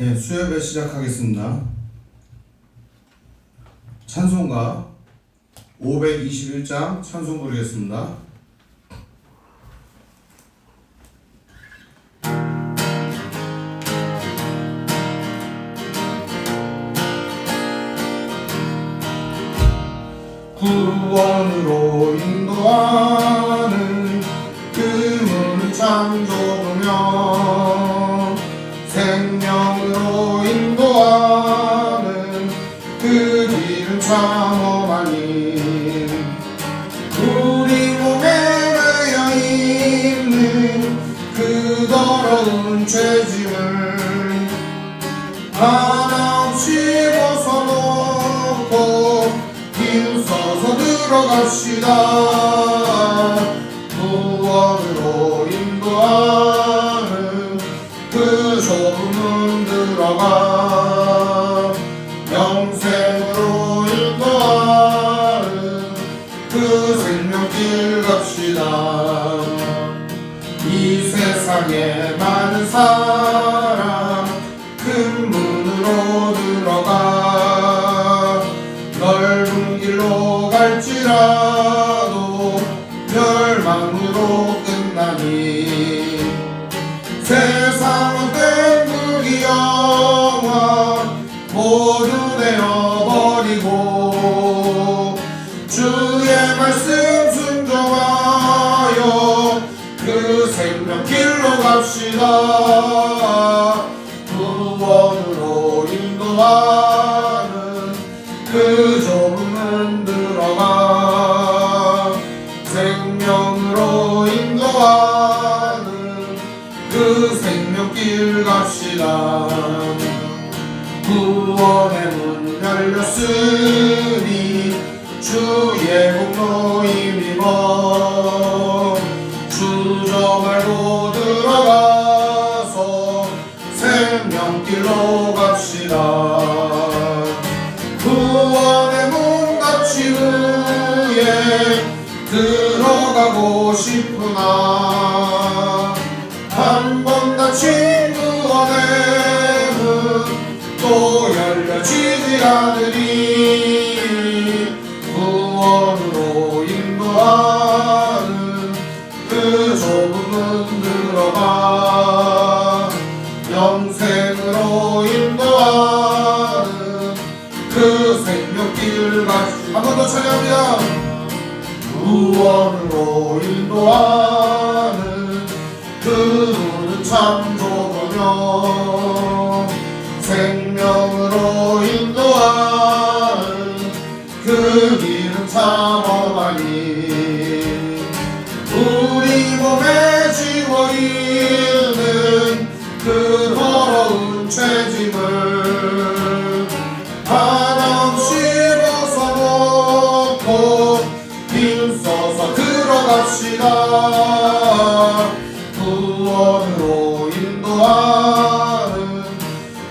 예, 수요예배 시작하겠습니다. 찬송가 521장 찬송 부르겠습니다. 구원으로 인도하는 그 문은 참 좁으며 생명으로 인도하는 그 길은 참 험하니 우리 몸에 매여 있는 그 더러운 죄짐을 하나없이 벗어놓고 힘써서 들어갑시다. 구원으로 인도하는 그 좁은 문 들어가 영생으로 인도하는 그 생명길 갑시다. 이 세상에 많은 사람 큰 문으로 들어가 넓은 길로 갈지라도 멸망으로 끝나니 세상은 땡물이 영화 모두 되어버리고 주의 말씀 순종하여 그 생명길로 갑시다. 구원으로 인도하는 그 좁은 문 들어가 생명으로 인도하는 그 생명길 갑시다. 구원의 문 열렸으니 주의 공로 힘입어 주저 말고 들어가서 생명길로 갑시다. 구원의 문 닫힌 후에 들어가고 싶으나 한 번 닫힌 구원의 문 또 열려지지 않으니 구원으로 인도하는 그 좁은 문 들어가 영생으로 인도하는 그 생명길 같이 한 번 더 찬양합니다. 구원으로 인도하는 그 문은 참 좁으며 생명으로 인도하는 그 길은 참 험하니 우리 몸에 지워있는 그 더러운 죄짐을 한없이 벗어놓고 힘써서 들어갑시다. 구원으로 인도하는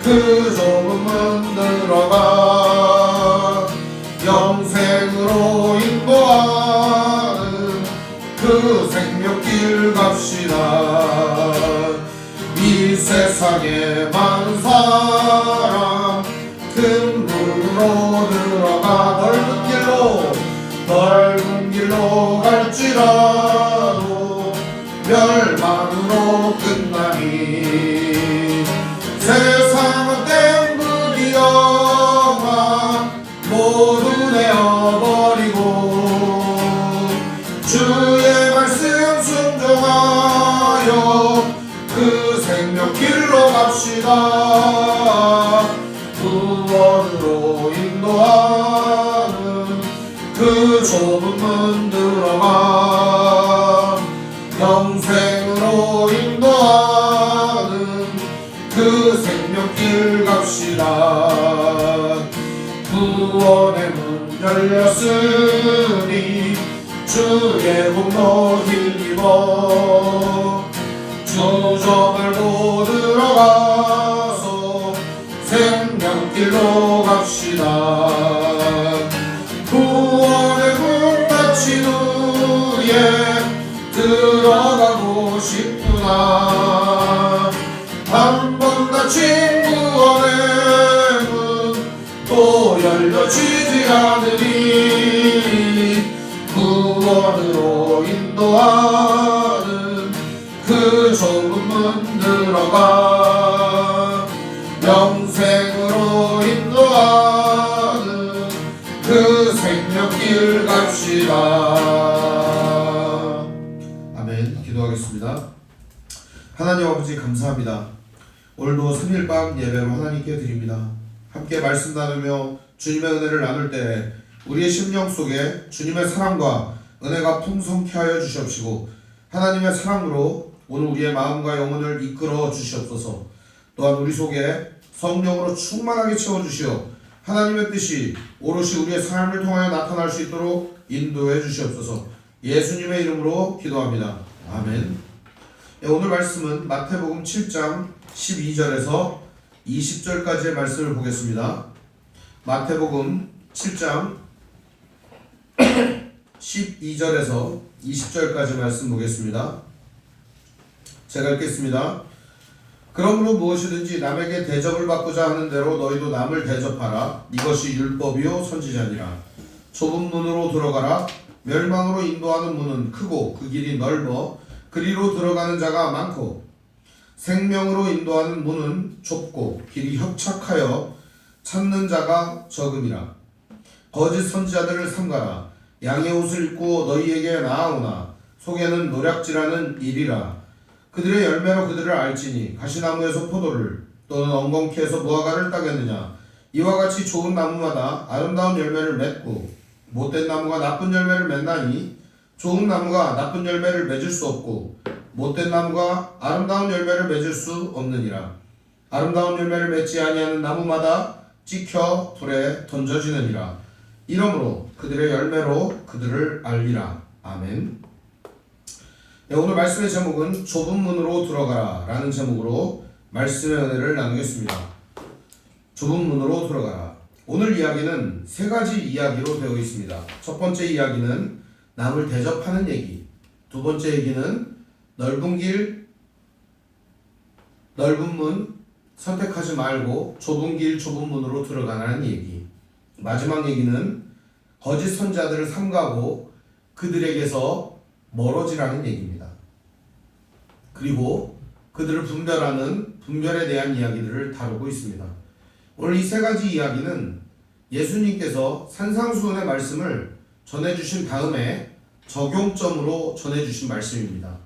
그 좁은 문 들어가 영생으로 인도하는 그 생명길 갑시다. 이 세상에 많은 사람 큰 문으로 들어가 넓은 길로 갈지라도 멸망으로 끝나니 세상은 땡물이 영화 모두 되어버리고 주의 말씀 순종하여 그 생명길로 갑시다. 구원으로 인도하는 그 좁은 문 들어가 영생으로 인도하는 그 생명길 갑시다. 구원의 문 열렸으니 주의 공로 힘입어 주저 말고 들어가서 생명길로 갑시다. 구원의 문 닫힌 후에 들어가고 싶으나 한 번 닫힌 구원 알려지지 않으니 구원으로 인도하는 그 좁은 문 들어가 영생으로 인도하는 그 생명길 갑시다. 아멘. 기도하겠습니다. 하나님 아버지 감사합니다. 오늘도 3일 밤 예배로 하나님께 드립니다. 함께 말씀 나누며 주님의 은혜를 나눌 때 우리의 심령 속에 주님의 사랑과 은혜가 풍성케 하여 주시옵시고 하나님의 사랑으로 오늘 우리의 마음과 영혼을 이끌어 주시옵소서. 또한 우리 속에 성령으로 충만하게 채워주시어 하나님의 뜻이 오롯이 우리의 삶을 통하여 나타날 수 있도록 인도해 주시옵소서. 예수님의 이름으로 기도합니다. 아멘. 오늘 말씀은 마태복음 7장 12절에서 20절까지의 말씀을 보겠습니다. 마태복음 7장 12절에서 20절까지 말씀 보겠습니다. 제가 읽겠습니다. 그러므로 무엇이든지 남에게 대접을 받고자 하는 대로 너희도 남을 대접하라. 이것이 율법이요 선지자니라. 좁은 문으로 들어가라. 멸망으로 인도하는 문은 크고 그 길이 넓어 그리로 들어가는 자가 많고 생명으로 인도하는 문은 좁고 길이 협착하여 찾는 자가 적음이라. 거짓 선지자들을 삼가라. 양의 옷을 입고 너희에게 나아오나 속에는 노략질하는 일이라. 그들의 열매로 그들을 알지니 가시나무에서 포도를 또는 엉겅퀴에서 무화과를 따겠느냐. 이와 같이 좋은 나무마다 아름다운 열매를 맺고 못된 나무가 나쁜 열매를 맺나니 좋은 나무가 나쁜 열매를 맺을 수 없고 못된 나무가 아름다운 열매를 맺을 수 없느니라. 아름다운 열매를 맺지 아니하는 나무마다 찍혀 불에 던져지느니라. 이러므로 그들의 열매로 그들을 알리라. 아멘. 네, 오늘 말씀의 제목은 좁은 문으로 들어가라 라는 제목으로 말씀의 은혜를 나누겠습니다. 좁은 문으로 들어가라. 오늘 이야기는 세 가지 이야기로 되어 있습니다. 첫 번째 이야기는 남을 대접하는 얘기, 두 번째 얘기는 넓은 길, 넓은 문 선택하지 말고 좁은 길, 좁은 문으로 들어가라는 얘기, 마지막 얘기는 거짓 선지자들을 삼가고 그들에게서 멀어지라는 얘기입니다. 그리고 그들을 분별하는 분별에 대한 이야기들을 다루고 있습니다. 오늘 이 세 가지 이야기는 예수님께서 산상수훈의 말씀을 전해주신 다음에 적용점으로 전해주신 말씀입니다.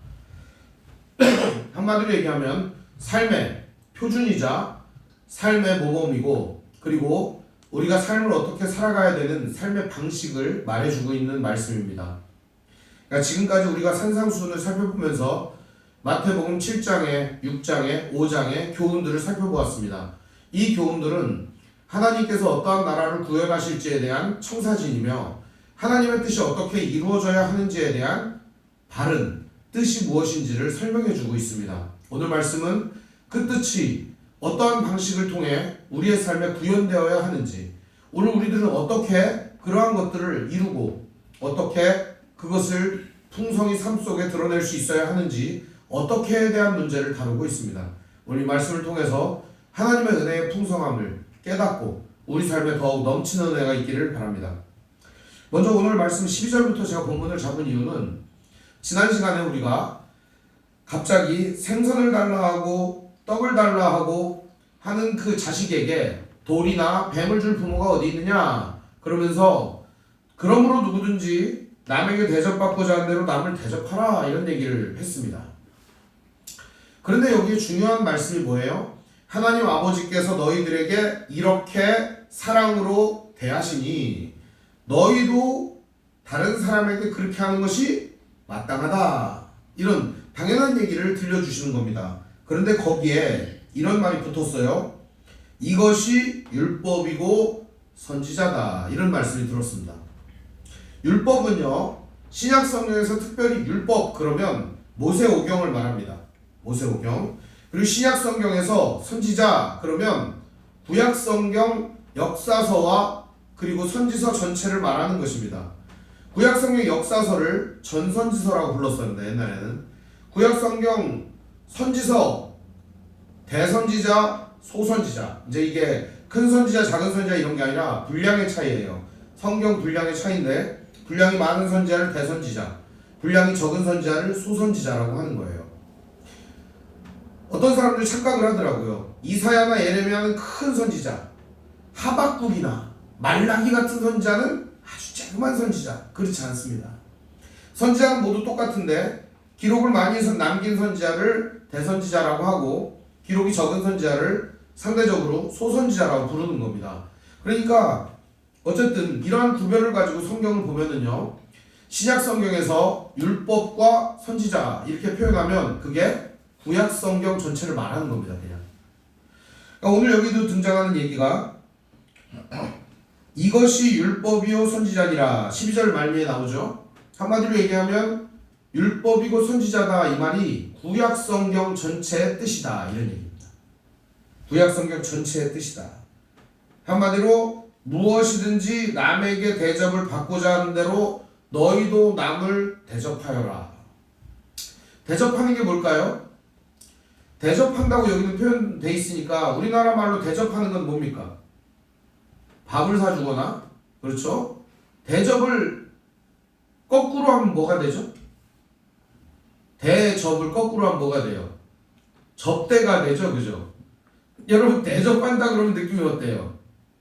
한마디로 얘기하면 삶의 표준이자 삶의 모범이고 그리고 우리가 삶을 어떻게 살아가야 되는 삶의 방식을 말해주고 있는 말씀입니다. 그러니까 지금까지 우리가 산상수훈을 살펴보면서 마태복음 7장에 6장에 5장의 교훈들을 살펴보았습니다. 이 교훈들은 하나님께서 어떠한 나라를 구현하실지에 대한 청사진이며 하나님의 뜻이 어떻게 이루어져야 하는지에 대한 바른 뜻이 무엇인지를 설명해주고 있습니다. 오늘 말씀은 그 뜻이 어떠한 방식을 통해 우리의 삶에 구현되어야 하는지, 오늘 우리들은 어떻게 그러한 것들을 이루고 어떻게 그것을 풍성히 삶 속에 드러낼 수 있어야 하는지, 어떻게에 대한 문제를 다루고 있습니다. 오늘 이 말씀을 통해서 하나님의 은혜의 풍성함을 깨닫고 우리 삶에 더욱 넘치는 은혜가 있기를 바랍니다. 먼저 오늘 말씀 12절부터 제가 본문을 잡은 이유는 지난 시간에 우리가 갑자기 생선을 달라 하고 떡을 달라 하고 하는 그 자식에게 돌이나 뱀을 줄 부모가 어디 있느냐 그러면서 그러므로 누구든지 남에게 대접받고자 하는 대로 남을 대접하라 이런 얘기를 했습니다. 그런데 여기에 중요한 말씀이 뭐예요? 하나님 아버지께서 너희들에게 이렇게 사랑으로 대하시니 너희도 다른 사람에게 그렇게 하는 것이 마땅하다. 이런 당연한 얘기를 들려주시는 겁니다. 그런데 거기에 이런 말이 붙었어요. 이것이 율법이고 선지자다. 이런 말씀이 들었습니다. 율법은요, 신약 성경에서 특별히 율법 그러면 모세오경을 말합니다. 모세오경. 그리고 신약 성경에서 선지자 그러면 구약 성경 역사서와 그리고 선지서 전체를 말하는 것입니다. 구약 성경 역사서를 전선지서라고 불렀었는데 옛날에는 구약 성경 선지서, 대선지자, 소선지자. 이제 이게 큰 선지자, 작은 선지자 이런 게 아니라 분량의 차이예요. 성경 분량의 차이인데 분량이 많은 선지자를 대선지자, 분량이 적은 선지자를 소선지자라고 하는 거예요. 어떤 사람들이 착각을 하더라고요. 이사야나 예레미야는 큰 선지자, 하박국이나 말라기 같은 선지자는 아주 조그만 선지자. 그렇지 않습니다. 선지자는 모두 똑같은데 기록을 많이 남긴 선지자를 대선지자라고 하고 기록이 적은 선지자를 상대적으로 소선지자라고 부르는 겁니다. 그러니까 어쨌든 이러한 구별을 가지고 성경을 보면은요, 신약 성경에서 율법과 선지자 이렇게 표현하면 그게 구약 성경 전체를 말하는 겁니다. 그냥. 그러니까 오늘 여기도 등장하는 얘기가 이것이 율법이요 선지자니라 12절 말미에 나오죠. 한마디로 얘기하면 율법이고 선지자다 이 말이 구약 성경 전체의 뜻이다 이런 얘기입니다. 구약 성경 전체의 뜻이다. 한마디로 무엇이든지 남에게 대접을 받고자 하는 대로 너희도 남을 대접하여라. 대접하는 게 뭘까요? 대접한다고 여기는 표현돼 있으니까 우리나라 말로 대접하는 건 뭡니까? 밥을 사주거나, 그렇죠? 대접을 거꾸로 하면 뭐가 되죠? 대접을 거꾸로 하면 뭐가 돼요? 접대가 되죠, 그죠? 여러분 대접한다 그러면 느낌이 어때요?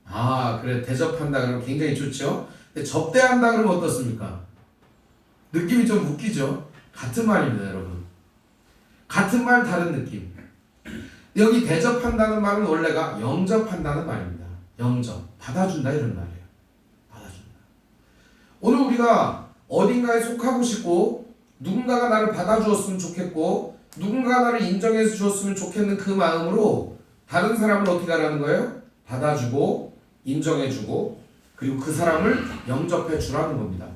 아 그래 대접한다 그러면 굉장히 좋죠. 근데 접대한다 그러면 어떻습니까? 느낌이 좀 웃기죠. 같은 말입니다 여러분. 같은 말 다른 느낌. 여기 대접한다는 말은 원래가 영접한다는 말입니다. 영접, 받아준다 이런 말이에요. 받아준다. 오늘 우리가 어딘가에 속하고 싶고 누군가가 나를 받아주었으면 좋겠고 누군가가 나를 인정해서 주었으면 좋겠는 그 마음으로 다른 사람을 어떻게 하라는 거예요? 받아주고 인정해주고 그리고 그 사람을 영접해주라는 겁니다.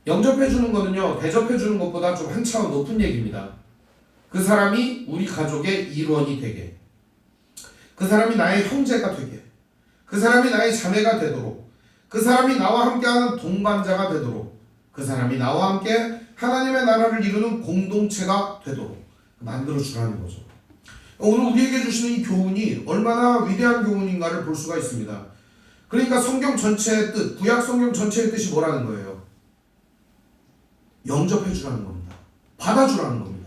영접해주는 거는요 대접해주는 것보다 좀 한 차원 높은 얘기입니다. 그 사람이 우리 가족의 일원이 되게, 그 사람이 나의 형제가 되게, 그 사람이 나의 자매가 되도록, 그 사람이 나와 함께하는 동반자가 되도록, 그 사람이 나와 함께 하나님의 나라를 이루는 공동체가 되도록 만들어주라는 거죠. 오늘 우리에게 주시는 이 교훈이 얼마나 위대한 교훈인가를 볼 수가 있습니다. 그러니까 성경 전체의 뜻, 구약 성경 전체의 뜻이 뭐라는 거예요? 영접해주라는 겁니다. 받아주라는 겁니다.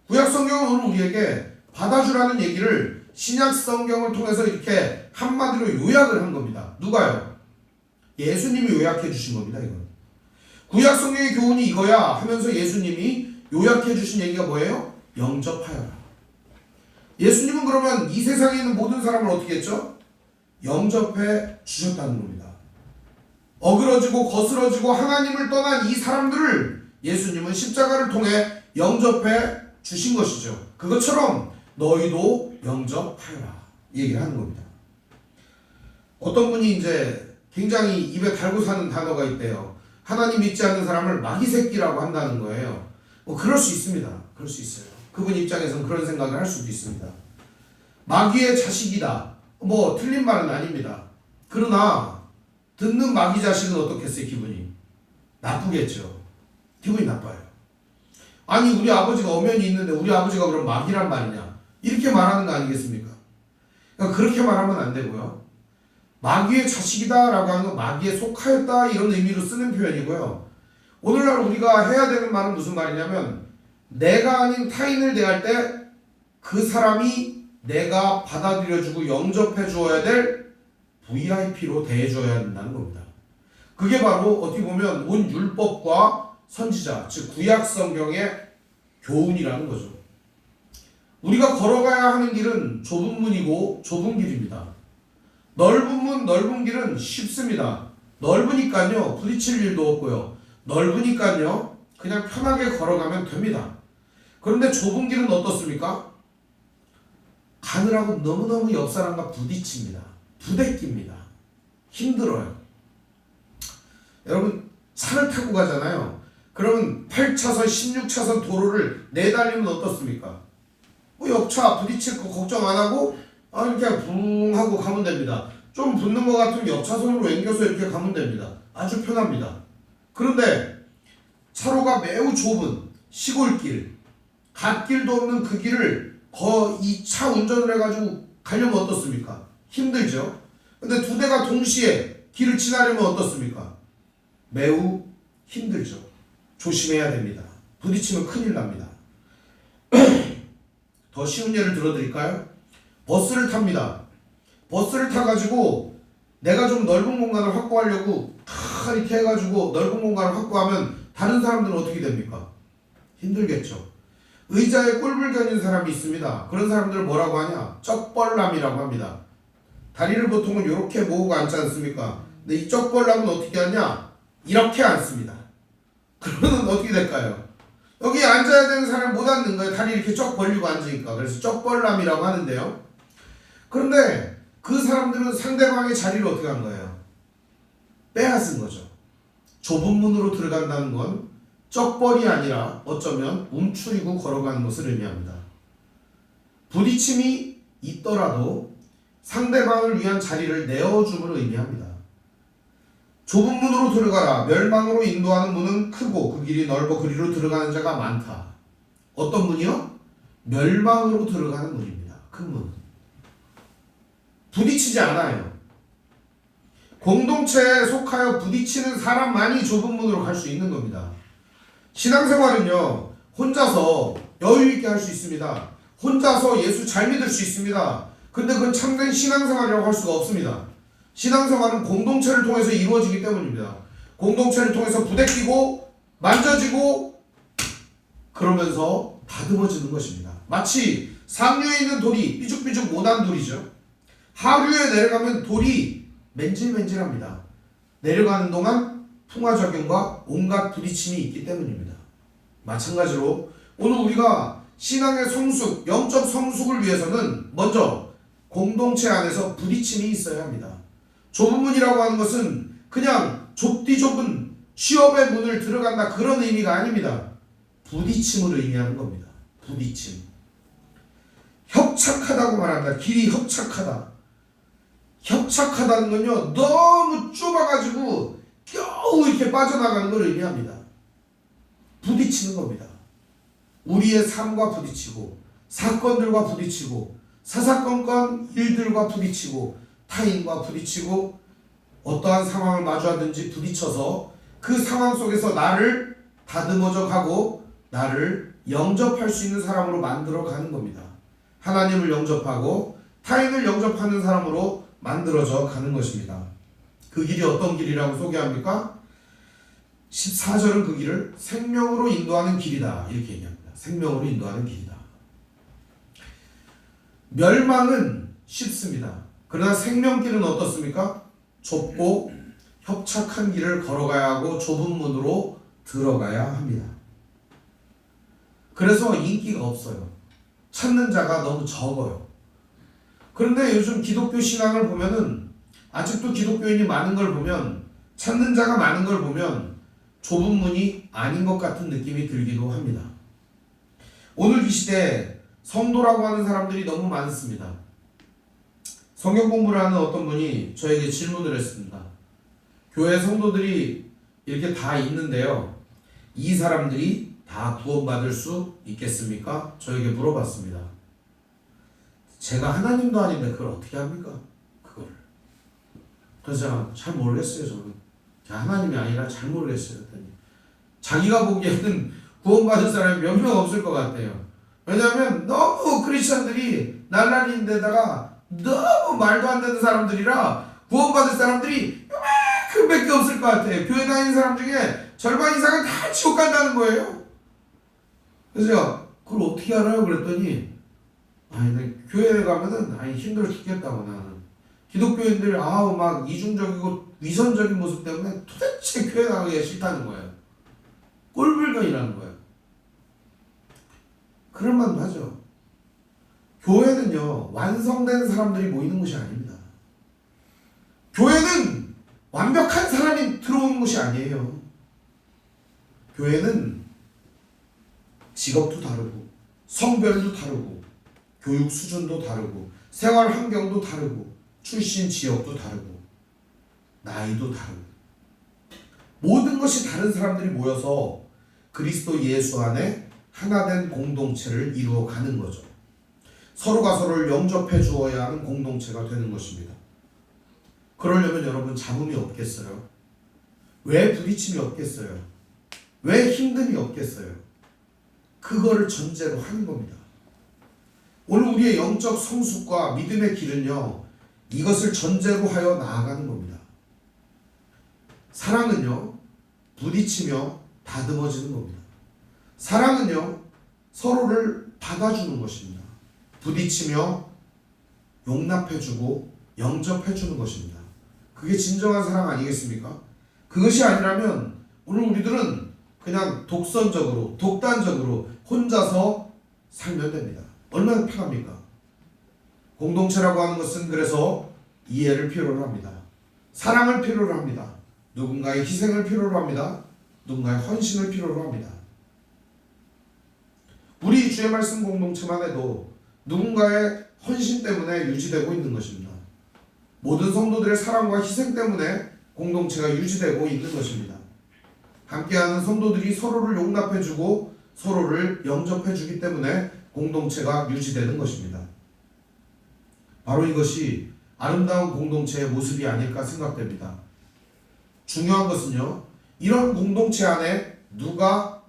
구약 성경은 오늘 우리에게 받아주라는 얘기를 신약 성경을 통해서 이렇게 한마디로 요약을 한 겁니다. 누가요? 예수님이 요약해 주신 겁니다. 이건 구약 성경의 교훈이 이거야 하면서 예수님이 요약해 주신 얘기가 뭐예요? 영접하여라. 예수님은 그러면 이 세상에 있는 모든 사람을 어떻게 했죠? 영접해 주셨다는 겁니다. 어그러지고 거스러지고 하나님을 떠난 이 사람들을 예수님은 십자가를 통해 영접해 주신 것이죠. 그것처럼 너희도 영접하여라 얘기를 하는 겁니다. 어떤 분이 이제 굉장히 입에 달고 사는 단어가 있대요. 하나님 믿지 않는 사람을 마귀 새끼라고 한다는 거예요. 그럴 수 있습니다. 그럴 수 있어요. 그분 입장에서는 그런 생각을 할 수도 있습니다. 마귀의 자식이다. 틀린 말은 아닙니다. 그러나 듣는 마귀 자식은 어떻겠어요? 기분이 나쁘겠죠. 기분이 나빠요. 아니 우리 아버지가 엄연히 있는데 우리 아버지가 그럼 마귀란 말이냐 이렇게 말하는 거 아니겠습니까? 그러니까 그렇게 말하면 안 되고요. 마귀의 자식이다 라고 하는 건 마귀에 속하였다 이런 의미로 쓰는 표현이고요. 오늘날 우리가 해야 되는 말은 무슨 말이냐면 내가 아닌 타인을 대할 때 그 사람이 내가 받아들여주고 영접해 주어야 될 VIP로 대해줘야 한다는 겁니다. 그게 바로 어떻게 보면 온 율법과 선지자, 즉 구약 성경의 교훈이라는 거죠. 우리가 걸어가야 하는 길은 좁은 문이고 좁은 길입니다. 넓은 문, 넓은 길은 쉽습니다. 넓으니까요 부딪힐 일도 없고요. 넓으니까요 그냥 편하게 걸어가면 됩니다. 그런데 좁은 길은 어떻습니까? 가느라고 너무너무 옆 사람과 부딪힙니다. 부대낍니다. 힘들어요. 여러분 차를 타고 가잖아요. 그러면 8차선, 16차선 도로를 내달리면 어떻습니까? 옆차 부딪힐 거 걱정 안 하고 이렇게 붕 하고 가면 됩니다. 좀 붙는 것 같으면 옆차선으로 앵겨서 이렇게 가면 됩니다. 아주 편합니다. 그런데 차로가 매우 좁은 시골길, 갓길도 없는 그 길을 이 차 운전을 해가지고 가려면 어떻습니까? 힘들죠. 근데 두 대가 동시에 길을 지나려면 어떻습니까? 매우 힘들죠. 조심해야 됩니다. 부딪히면 큰일 납니다. 더 쉬운 예를 들어드릴까요? 버스를 탑니다. 버스를 타가지고 내가 좀 넓은 공간을 확보하려고 이렇게 해가지고 넓은 공간을 확보하면 다른 사람들은 어떻게 됩니까? 힘들겠죠. 의자에 꿀불견인 사람이 있습니다. 그런 사람들을 뭐라고 하냐? 쩍벌남이라고 합니다. 다리를 보통은 이렇게 모으고 앉지 않습니까? 근데 이 쩍벌남은 어떻게 하냐? 이렇게 앉습니다. 그러면 어떻게 될까요? 여기 앉아야 되는 사람을 못 앉는 거예요. 다리 이렇게 쩍 벌리고 앉으니까. 그래서 쩍벌남이라고 하는데요. 그런데 그 사람들은 상대방의 자리를 어떻게 한 거예요? 빼앗은 거죠. 좁은 문으로 들어간다는 건 쩍벌이 아니라 어쩌면 움츠리고 걸어가는 것을 의미합니다. 부딪힘이 있더라도 상대방을 위한 자리를 내어줌을 의미합니다. 좁은 문으로 들어가라. 멸망으로 인도하는 문은 크고 그 길이 넓어 그리로 들어가는 자가 많다. 어떤 문이요? 멸망으로 들어가는 문입니다. 큰 문. 부딪히지 않아요. 공동체에 속하여 부딪히는 사람만이 좁은 문으로 갈 수 있는 겁니다. 신앙생활은요, 혼자서 여유 있게 할 수 있습니다. 혼자서 예수 잘 믿을 수 있습니다. 근데 그건 참된 신앙생활이라고 할 수가 없습니다. 신앙생활은 공동체를 통해서 이루어지기 때문입니다. 공동체를 통해서 부대끼고 만져지고 그러면서 다듬어지는 것입니다. 마치 상류에 있는 돌이 삐죽삐죽 못한 돌이죠. 하류에 내려가면 돌이 맨질맨질합니다. 내려가는 동안 풍화작용과 온갖 부딪힘이 있기 때문입니다. 마찬가지로 오늘 우리가 신앙의 성숙, 영적 성숙을 위해서는 먼저 공동체 안에서 부딪힘이 있어야 합니다. 좁은 문이라고 하는 것은 그냥 좁디 좁은 취업의 문을 들어간다 그런 의미가 아닙니다. 부딪힘을 의미하는 겁니다. 부딪힘. 협착하다고 말한다. 길이 협착하다. 협착하다는 건요, 너무 좁아가지고 겨우 이렇게 빠져나가는 걸 의미합니다. 부딪히는 겁니다. 우리의 삶과 부딪히고 사건들과 부딪히고 사사건건 일들과 부딪히고 타인과 부딪히고 어떠한 상황을 마주하든지 부딪혀서 그 상황 속에서 나를 다듬어져 가고 나를 영접할 수 있는 사람으로 만들어 가는 겁니다. 하나님을 영접하고 타인을 영접하는 사람으로 만들어져 가는 것입니다. 그 길이 어떤 길이라고 소개합니까? 14절은 그 길을 생명으로 인도하는 길이다 이렇게 얘기합니다. 생명으로 인도하는 길이다. 멸망은 쉽습니다. 그러나 생명길은 어떻습니까? 좁고 협착한 길을 걸어가야 하고 좁은 문으로 들어가야 합니다. 그래서 인기가 없어요. 찾는 자가 너무 적어요. 그런데 요즘 기독교 신앙을 보면은 아직도 기독교인이 많은 걸 보면 찾는 자가 많은 걸 보면 좁은 문이 아닌 것 같은 느낌이 들기도 합니다. 오늘 이 시대에 성도라고 하는 사람들이 너무 많습니다. 성경 공부를 하는 어떤 분이 저에게 질문을 했습니다. 교회 성도들이 이렇게 다 있는데요. 이 사람들이 다 구원받을 수 있겠습니까? 저에게 물어봤습니다. 제가 하나님도 아닌데 그걸 어떻게 합니까? 그걸. 그래서 제가 잘 모르겠어요. 저는 하나님이 아니라 잘 모르겠어요. 자기가 보기에는 구원받을 사람이 몇 명 없을 것 같아요. 왜냐하면 너무 크리스천들이 날라리인데다가 너무 말도 안 되는 사람들이라 구원받을 사람들이 이만큼밖에 없을 것 같아요. 교회 다니는 사람 중에 절반 이상은 다 지옥 간다는 거예요. 그래서 제가 그걸 어떻게 알아요? 그랬더니 아니 교회에 가면은 힘들어 죽겠다고 나는 기독교인들 막 이중적이고 위선적인 모습 때문에 도대체 교회 나가기가 싫다는 거예요. 꼴불견이라는 거예요. 그럴만도 하죠. 교회는요 완성된 사람들이 모이는 곳이 아닙니다. 교회는 완벽한 사람이 들어오는 곳이 아니에요. 교회는 직업도 다르고 성별도 다르고 교육 수준도 다르고 생활 환경도 다르고 출신 지역도 다르고 나이도 다르고 모든 것이 다른 사람들이 모여서 그리스도 예수 안에 하나된 공동체를 이루어가는 거죠. 서로가 서로를 영접해 주어야 하는 공동체가 되는 것입니다. 그러려면 여러분 잡음이 없겠어요? 왜 부딪힘이 없겠어요? 왜 힘듦이 없겠어요? 그거를 전제로 하는 겁니다. 오늘 우리의 영적 성숙과 믿음의 길은요, 이것을 전제로 하여 나아가는 겁니다. 사랑은요, 부딪히며 다듬어지는 겁니다. 사랑은요, 서로를 받아주는 것입니다. 부딪히며 용납해주고 영접해주는 것입니다. 그게 진정한 사랑 아니겠습니까? 그것이 아니라면 오늘 우리들은 그냥 독선적으로, 독단적으로 혼자서 살면 됩니다. 얼마나 편합니까? 공동체라고 하는 것은 그래서 이해를 필요로 합니다. 사랑을 필요로 합니다. 누군가의 희생을 필요로 합니다. 누군가의 헌신을 필요로 합니다. 우리 주의 말씀 공동체만 해도 누군가의 헌신 때문에 유지되고 있는 것입니다. 모든 성도들의 사랑과 희생 때문에 공동체가 유지되고 있는 것입니다. 함께하는 성도들이 서로를 용납해주고 서로를 영접해주기 때문에 공동체가 유지되는 것입니다. 바로 이것이 아름다운 공동체의 모습이 아닐까 생각됩니다. 중요한 것은요, 이런 공동체 안에 누가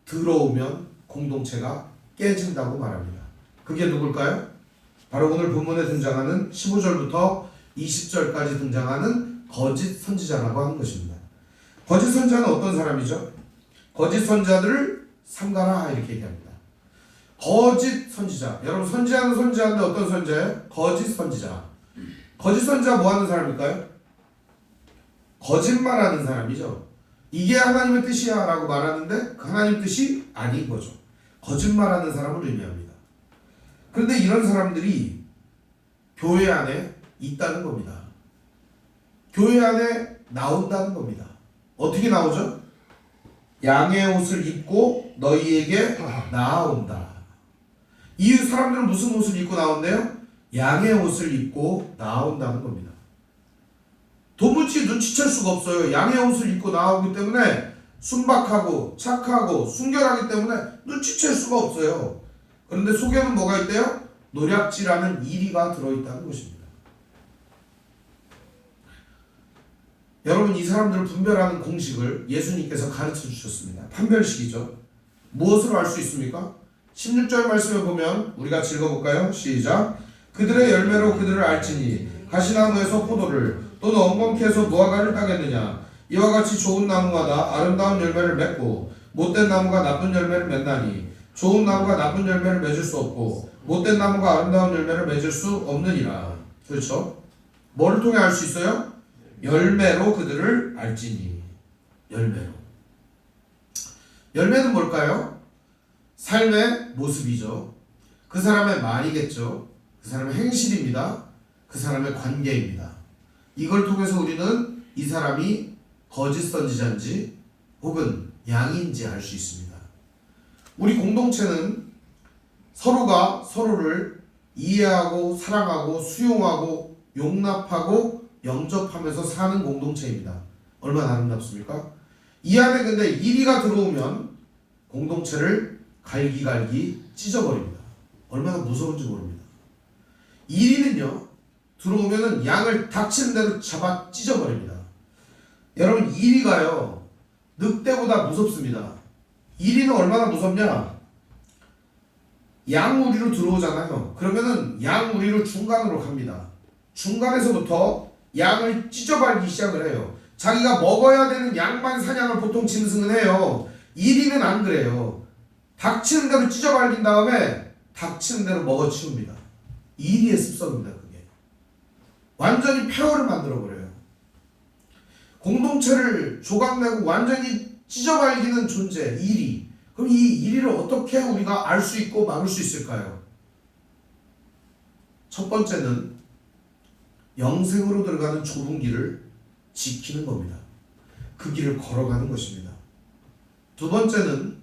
들어오면 공동체가 깨진다고 말합니다. 그게 누굴까요? 바로 오늘 본문에 등장하는 15절부터 20절까지 등장하는 거짓 선지자라고 하는 것입니다. 거짓 선지자는 어떤 사람이죠? 거짓 선지자들을 삼가라 이렇게 얘기합니다. 거짓 선지자, 여러분 선지자는 선지자인데 어떤 선지자예요? 거짓 선지자. 거짓 선지자 뭐 하는 사람일까요? 거짓말하는 사람이죠. 이게 하나님의 뜻이야 라고 말하는데 그 하나님 뜻이 아닌 거죠. 거짓말하는 사람을 의미합니다. 그런데 이런 사람들이 교회 안에 있다는 겁니다. 교회 안에 나온다는 겁니다. 어떻게 나오죠? 양의 옷을 입고 너희에게 나아온다. 이 사람들은 무슨 옷을 입고 나온대요? 양의 옷을 입고 나온다는 겁니다. 도무지 눈치챌 수가 없어요. 양의 옷을 입고 나오기 때문에 순박하고 착하고 순결하기 때문에 눈치챌 수가 없어요. 그런데 속에는 뭐가 있대요? 노략질하는 이리가 들어있다는 것입니다. 여러분, 이 사람들을 분별하는 공식을 예수님께서 가르쳐 주셨습니다. 판별식이죠. 무엇으로 알 수 있습니까? 16절 말씀에 보면 우리 같이 읽어볼까요? 시작. 그들의 열매로 그들을 알지니 가시나무에서 포도를 또는 엉겅퀴에서 무화과를 따겠느냐. 이와 같이 좋은 나무마다 아름다운 열매를 맺고 못된 나무가 나쁜 열매를 맺나니 좋은 나무가 나쁜 열매를 맺을 수 없고 못된 나무가 아름다운 열매를 맺을 수 없느니라. 그렇죠? 뭐를 통해 알 수 있어요? 열매로 그들을 알지니. 열매로. 열매는 뭘까요? 삶의 모습이죠. 그 사람의 말이겠죠. 그 사람의 행실입니다. 그 사람의 관계입니다. 이걸 통해서 우리는 이 사람이 거짓 선지자인지 혹은 양인지 알 수 있습니다. 우리 공동체는 서로가 서로를 이해하고 사랑하고 수용하고 용납하고 영접하면서 사는 공동체입니다. 얼마나 아름답습니까? 이 안에 근데 이리가 들어오면 공동체를 갈기갈기 찢어버립니다. 얼마나 무서운지 모릅니다. 이리는요, 들어오면은 양을 닥치는 대로 잡아 찢어버립니다. 여러분, 이리가요 늑대보다 무섭습니다. 이리는 얼마나 무섭냐? 양우리로 들어오잖아요. 그러면은 양우리로 중간으로 갑니다. 중간에서부터 양을 찢어밟기 시작을 해요. 자기가 먹어야 되는 양만 사냥을 보통 짐승은 해요. 이리는 안 그래요. 닥치는 대로 찢어밟긴 다음에 닥치는 대로 먹어치웁니다. 이리의 습성입니다. 그게 완전히 폐허를 만들어버려요. 공동체를 조각내고 완전히 찢어밟기는 존재, 이리. 그럼 이 이리를 어떻게 우리가 알 수 있고 막을 수 있을까요? 첫 번째는 영생으로 들어가는 좁은 길을 지키는 겁니다. 그 길을 걸어가는 것입니다. 두 번째는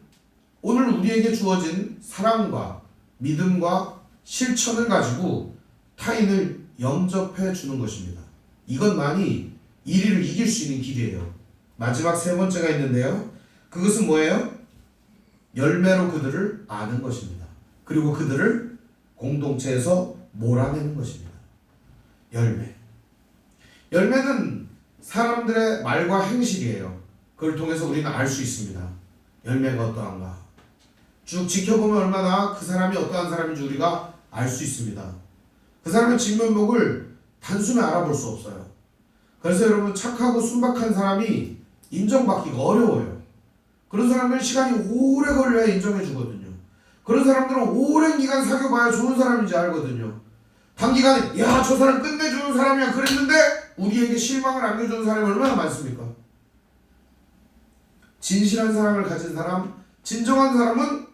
오늘 우리에게 주어진 사랑과 믿음과 실천을 가지고 타인을 영접해 주는 것입니다. 이것만이 이리를 이길 수 있는 길이에요. 마지막 세 번째가 있는데요. 그것은 뭐예요? 열매로 그들을 아는 것입니다. 그리고 그들을 공동체에서 몰아내는 것입니다. 열매. 열매는 사람들의 말과 행실이에요. 그걸 통해서 우리는 알 수 있습니다. 열매가 어떠한가. 쭉 지켜보면 얼마나 그 사람이 어떠한 사람인지 우리가 알 수 있습니다. 그 사람의 진면목을 단숨에 알아볼 수 없어요. 그래서 여러분, 착하고 순박한 사람이 인정받기가 어려워요. 그런 사람들은 시간이 오래 걸려야 인정해 주거든요. 그런 사람들은 오랜 기간 사귀어봐야 좋은 사람인지 알거든요. 단기간에 야, 저 사람 끝내주는 사람이야 그랬는데 우리에게 실망을 안겨주는 사람이 얼마나 많습니까? 진실한 사랑을 가진 사람, 진정한 사람은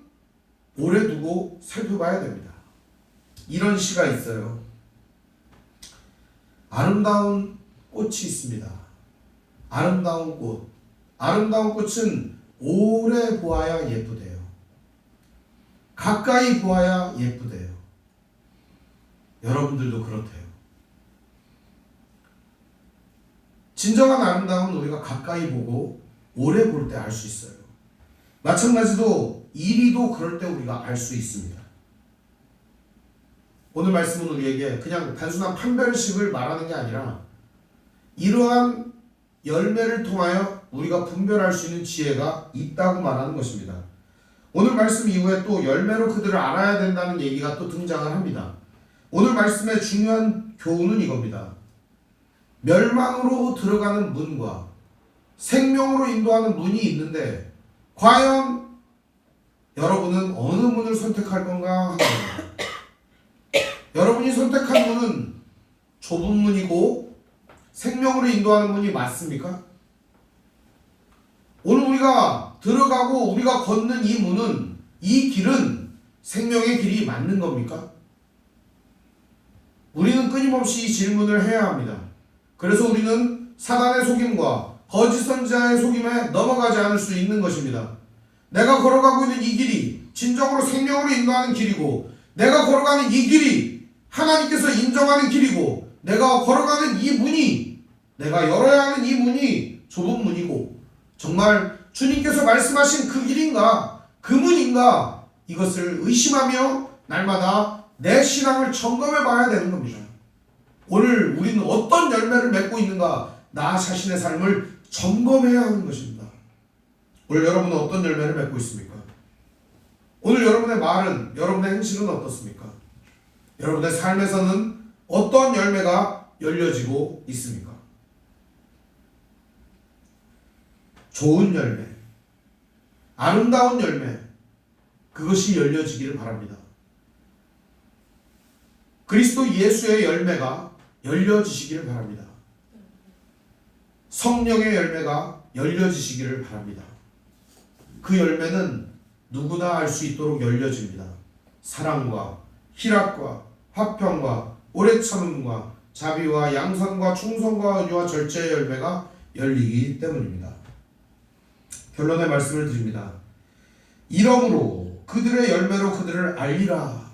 오래 두고 살펴봐야 됩니다. 이런 시가 있어요. 아름다운 꽃이 있습니다. 아름다운 꽃. 아름다운 꽃은 오래 보아야 예쁘대요. 가까이 보아야 예쁘대요. 여러분들도 그렇대요. 진정한 아름다움은 우리가 가까이 보고 오래 볼 때 알 수 있어요. 마찬가지로 이리도 그럴 때 우리가 알 수 있습니다. 오늘 말씀은 우리에게 그냥 단순한 판별식을 말하는 게 아니라 이러한 열매를 통하여 우리가 분별할 수 있는 지혜가 있다고 말하는 것입니다. 오늘 말씀 이후에 또 열매로 그들을 알아야 된다는 얘기가 또 등장을 합니다. 오늘 말씀의 중요한 교훈은 이겁니다. 멸망으로 들어가는 문과 생명으로 인도하는 문이 있는데 과연 여러분은 어느 문을 선택할 건가 하는 겁니다. 여러분이 선택한 문은 좁은 문이고 생명으로 인도하는 문이 맞습니까? 오늘 우리가 들어가고 우리가 걷는 이 문은, 이 길은 생명의 길이 맞는 겁니까? 우리는 끊임없이 이 질문을 해야 합니다. 그래서 우리는 사단의 속임과 거짓 선지자의 속임에 넘어가지 않을 수 있는 것입니다. 내가 걸어가고 있는 이 길이 진정으로 생명으로 인도하는 길이고, 내가 걸어가는 이 길이 하나님께서 인정하는 길이고, 내가 걸어가는 이 문이, 내가 열어야 하는 이 문이 좁은 문이고, 정말 주님께서 말씀하신 그 길인가, 그 문인가, 이것을 의심하며 날마다 내 신앙을 점검해 봐야 되는 겁니다. 오늘 우리는 어떤 열매를 맺고 있는가, 나 자신의 삶을 점검해야 하는 것입니다. 오늘 여러분은 어떤 열매를 맺고 있습니까? 오늘 여러분의 말은, 여러분의 행실은 어떻습니까? 여러분의 삶에서는 어떤 열매가 열려지고 있습니까? 좋은 열매, 아름다운 열매, 그것이 열려지기를 바랍니다. 그리스도 예수의 열매가 열려지시기를 바랍니다. 성령의 열매가 열려지시기를 바랍니다. 그 열매는 누구나 알 수 있도록 열려집니다. 사랑과 희락과 화평과 오래 참음과 자비와 양선과 충성과 은유와 절제의 열매가 열리기 때문입니다. 결론의 말씀을 드립니다. 이러므로 그들의 열매로 그들을 알리라.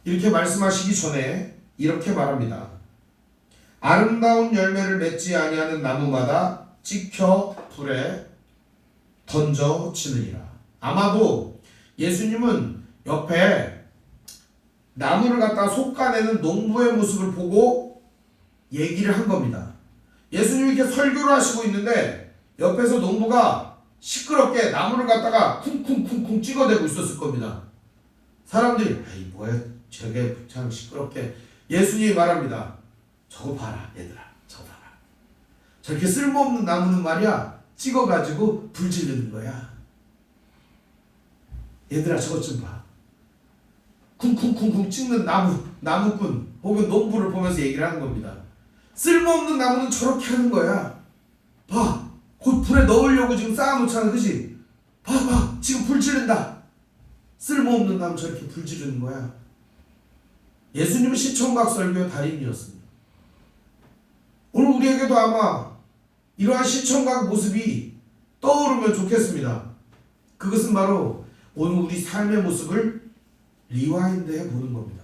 이렇게 말씀하시기 전에 이렇게 말합니다. 아름다운 열매를 맺지 아니하는 나무마다 찍혀 불에 던져지느니라. 아마도 예수님은 옆에 나무를 갖다 솎아내는 농부의 모습을 보고 얘기를 한 겁니다. 예수님이 이렇게 설교를 하시고 있는데 옆에서 농부가 시끄럽게 나무를 갖다가 쿵쿵쿵쿵 찍어대고 있었을 겁니다. 사람들이 아이 뭐야 저게 참 시끄럽게. 예수님이 말합니다. 저거 봐라 얘들아, 저거 봐라. 저렇게 쓸모없는 나무는 말이야 찍어가지고 불 지르는 거야. 얘들아 저것 좀 봐. 쿵쿵쿵쿵 찍는 나무꾼 혹은 농부를 보면서 얘기를 하는 겁니다. 쓸모없는 나무는 저렇게 하는 거야. 봐, 곧 불에 넣으려고 지금 쌓아놓잖아, 그치? 봐, 지금 불 지른다. 쓸모없는 나무 저렇게 불 지르는 거야. 예수님은 시청각 설교의 달인이었습니다. 오늘 우리에게도 아마 이러한 시청각 모습이 떠오르면 좋겠습니다. 그것은 바로 오늘 우리 삶의 모습을 리와인드해 보는 겁니다.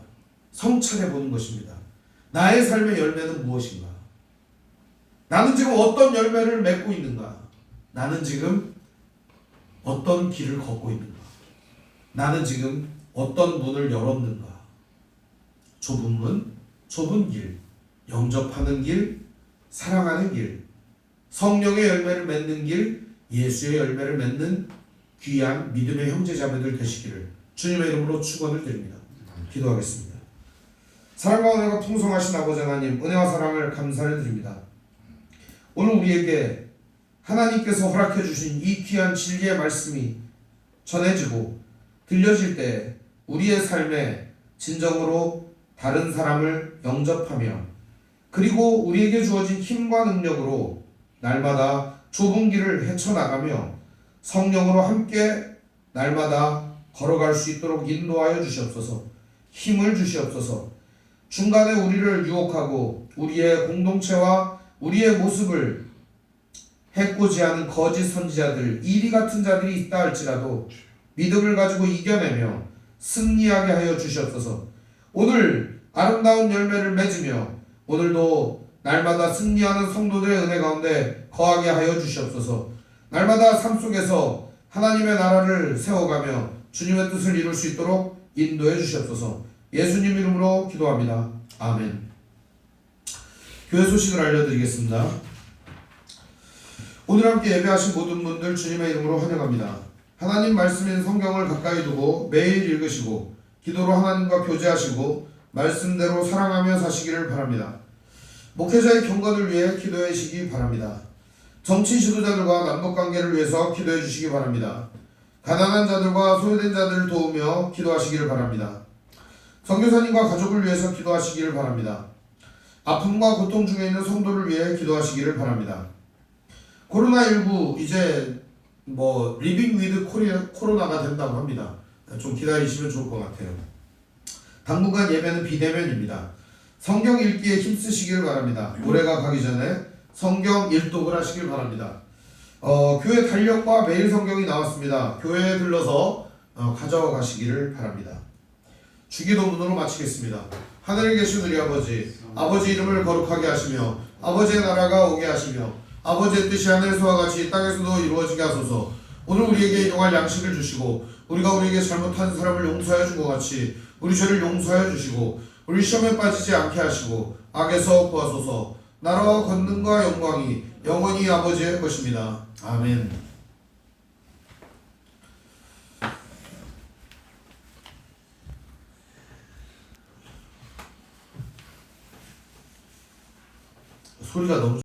성찰해 보는 것입니다. 나의 삶의 열매는 무엇인가? 나는 지금 어떤 열매를 맺고 있는가? 나는 지금 어떤 길을 걷고 있는가? 나는 지금 어떤 문을 열었는가? 좁은 문, 좁은 길, 영접하는 길, 사랑하는 길, 성령의 열매를 맺는 길, 예수의 열매를 맺는 귀한 믿음의 형제자매들 되시기를 주님의 이름으로 축원을 드립니다. 기도하겠습니다. 사랑과 은혜가 풍성하신 아버지 하나님, 은혜와 사랑을 감사를 드립니다. 오늘 우리에게 하나님께서 허락해 주신 이 귀한 진리의 말씀이 전해지고 들려질 때 우리의 삶에 진정으로 다른 사람을 영접하며 그리고 우리에게 주어진 힘과 능력으로 날마다 좁은 길을 헤쳐나가며 성령으로 함께 날마다 걸어갈 수 있도록 인도하여 주시옵소서. 힘을 주시옵소서. 중간에 우리를 유혹하고 우리의 공동체와 우리의 모습을 해코지 하는 거짓 선지자들, 이리 같은 자들이 있다 할지라도 믿음을 가지고 이겨내며 승리하게 하여 주시옵소서. 오늘 아름다운 열매를 맺으며 오늘도 날마다 승리하는 성도들의 은혜 가운데 거하게 하여 주시옵소서. 날마다 삶 속에서 하나님의 나라를 세워가며 주님의 뜻을 이룰 수 있도록 인도해 주시옵소서. 예수님 이름으로 기도합니다. 아멘. 교회 소식을 알려드리겠습니다. 오늘 함께 예배하신 모든 분들 주님의 이름으로 환영합니다. 하나님 말씀인 성경을 가까이 두고 매일 읽으시고 기도로 하나님과 교제하시고 말씀대로 사랑하며 사시기를 바랍니다. 목회자의 경건을 위해 기도해 주시기 바랍니다. 정치 지도자들과 남북관계를 위해서 기도해 주시기 바랍니다. 가난한 자들과 소외된 자들을 도우며 기도하시기를 바랍니다. 선교사님과 가족을 위해서 기도하시기를 바랍니다. 아픔과 고통 중에 있는 성도를 위해 기도하시기를 바랍니다. 코로나19 이제 리빙 위드 코로나가 된다고 합니다. 좀 기다리시면 좋을 것 같아요. 당분간 예배는 비대면입니다. 성경 읽기에 힘쓰시길 바랍니다. 올해가 가기 전에 성경 일독을 하시길 바랍니다. 교회 달력과 매일 성경이 나왔습니다. 교회에 들러서 가져와 가시기를 바랍니다. 주기도문으로 마치겠습니다. 하늘에 계신 우리 아버지, 아버지 이름을 거룩하게 하시며 아버지의 나라가 오게 하시며 아버지의 뜻이 하늘에서와 같이 땅에서도 이루어지게 하소서. 오늘 우리에게 일용할 양식을 주시고 우리가 우리에게 잘못한 사람을 용서하여 준 것 같이 우리 죄를 용서하여 주시고 우리 시험에 빠지지 않게 하시고 악에서 구하소서. 나라와 권능과 영광이 영원히 아버지의 것입니다. 아멘. 소리가 너무